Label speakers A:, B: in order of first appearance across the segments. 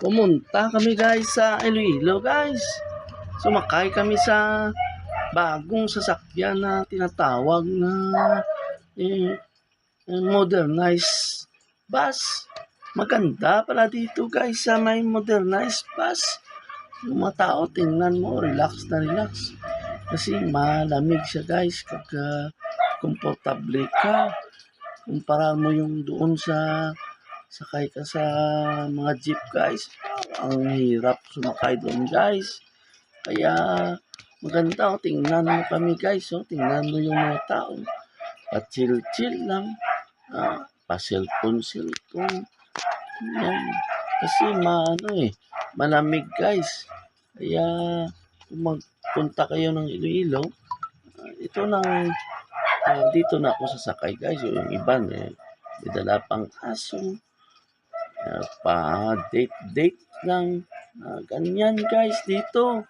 A: Pumunta kami guys sa Iloilo guys. Sumakay kami sa bagong sasakyan na tinatawag na modernized bus. Maganda pala dito guys sa may modernized bus. Yung mga tao, tingnan mo, relax na relax. Kasi malamig siya guys kapag komportable ka. Kumpara mo yung doon sa sakay ka sa mga jeep guys. Ang hirap sumakay doon guys. Kaya maganda tingnan mo kami guys. Tingnan mo yung mga tao. Pa-chill-chill lang. Pa-cellphone. Yan. Kasi malamig guys. Kaya kung magpunta kayo ng Iloilo, ito nang dito na ako sasakay guys. Yung iba may dala pang aso. Pa-date lang. Ganyan guys dito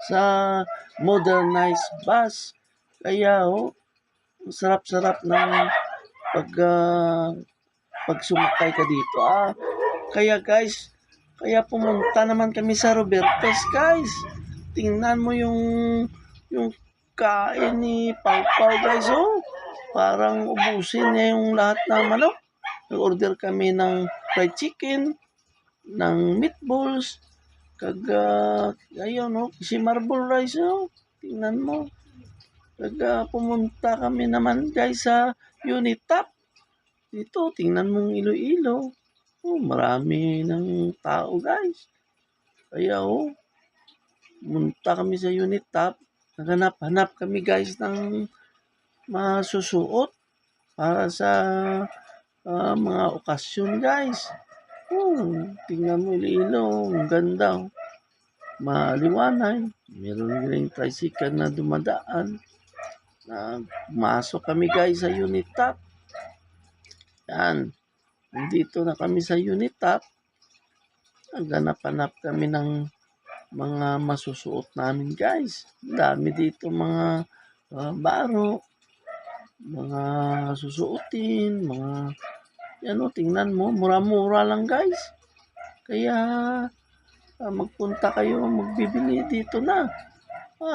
A: sa modernized bus. Kaya sarap-sarap ng pag sumakay ka dito. Kaya guys, kaya pumunta naman kami sa Roberto's guys. Tingnan mo yung kain ni Pau Pau guys. Parang ubusin niya yung lahat ng manok. Nag-order kami ng fried chicken, ng meatballs, ayun si marble rice tingnan mo. Pumunta kami naman guys sa Unitap. Dito, tingnan mong Iloilo. Marami ng tao guys. Kaya pumunta kami sa Unitap. Naghanap-hanap kami guys ng masusuot para sa mga okasyon guys. Tingnan mo Iloilo, ang ganda. Maliwanag. Meron rin tricycle na dumadaan. Masok kami guys sa Unitap. Yan. Nandito na kami sa Unitap. Naghanap-hanap kami ng mga masusuot namin guys. Dami dito mga baro, mga susuotin, mga tingnan mo, mura-mura lang guys. Kaya magpunta kayo, magbibili dito na.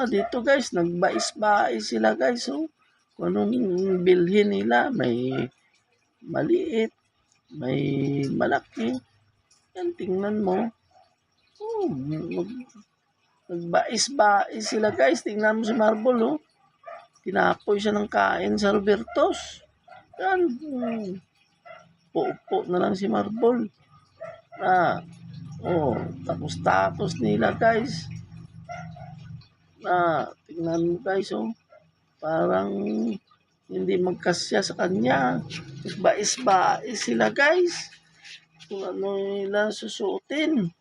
A: Dito guys, nagbais-bais sila guys. Kung anong bilhin nila, may maliit, may malaki. Yan, tingnan mo. Nagbais-bais sila guys. Tingnan mo si Marble. Tinapoy siya ng kain sa Roberto's. Yan. Upo na lang si Marble. Tapos nila guys. Tingnan mo guys, parang hindi magkasya sa kanya. Bais-bais sila guys. Kung ano nila susuotin.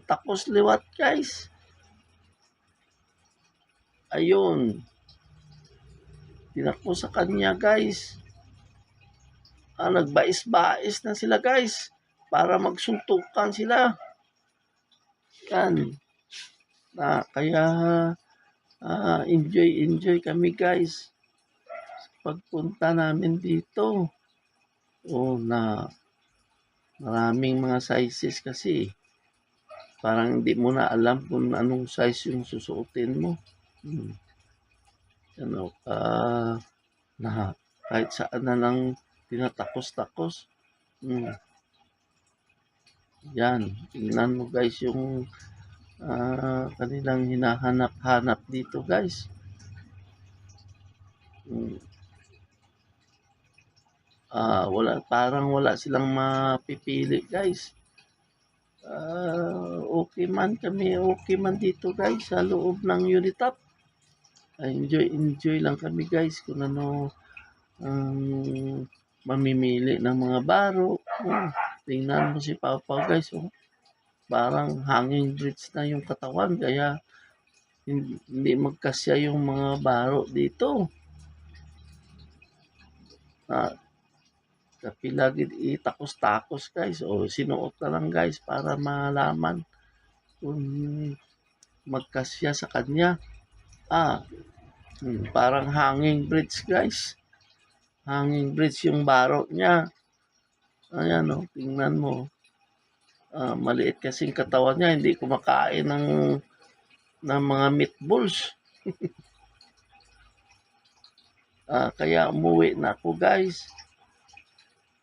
A: Tapos liwat guys. Ayun. Tinako sa kanya guys. Nagbais-bais na sila guys. Para magsuntukan sila. Yan. Kaya enjoy kami guys. Pagpunta namin dito. Maraming mga sizes kasi. Parang hindi mo na alam kung anong size yung susuotin mo. Kahit saan na lang tinatakos-takos. Yan, tingnan mo guys yung kanilang hinahanap-hanap dito guys. Parang wala silang mapipili guys. Okay man dito guys sa loob ng Unitap. Enjoy lang kami guys kung ano mamimili ng mga baro. Tingnan mo si Pau Pau guys. Parang hanging bridge na yung katawan kaya hindi magkasya yung mga baro dito. Kapila itakos-takos guys. Sinuot na lang guys para malaman kung magkasya sa kanya. Parang hanging bridge guys. Hanging bridge yung baro niya. Ayan o, tingnan mo. Maliit kasing katawan niya, hindi kumakain ng mga meatballs. Kaya umuwi na ako guys.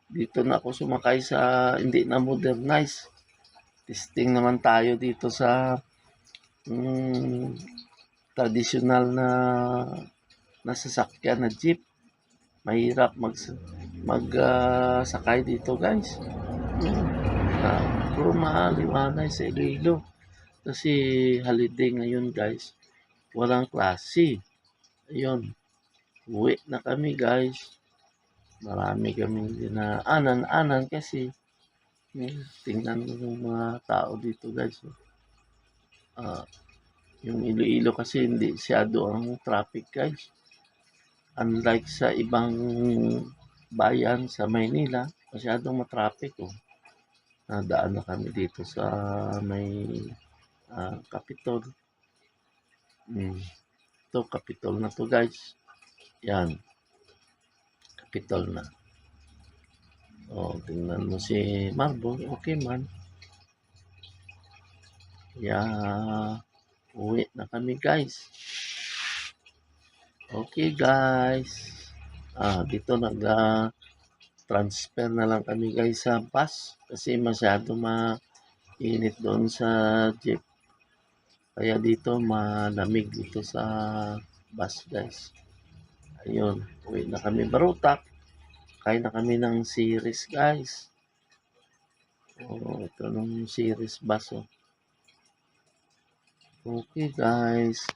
A: Dito na ako sumakay sa hindi na modernize. Testing naman tayo dito sa traditional na sasakyan na jeep. Mahirap sakay dito guys. Puro maliwanay sa Iloilo. Kasi holiday ngayon guys. Walang klase. Ayun. Uwi na kami guys. Marami kami dinaanan kasi tingnan mo yung mga tao dito guys. Yung Iloilo kasi hindi siyado ang traffic guys. Unlike sa ibang bayan sa Maynila, masyadong matraffic oh. Nadaan na kami dito sa may Capitol. Ito, Capitol na to guys. Yan. Capitol na. Tingnan mo si Marble. Okay man. Uwi na kami guys. Okay guys. Dito transfer na lang kami guys sa bus. Kasi masyado mainit doon sa jeep. Kaya dito malamig dito sa bus guys. Ayun. Uwi na kami Barutak. Kain na kami ng series guys. Ito ng series bus oh. Okay guys.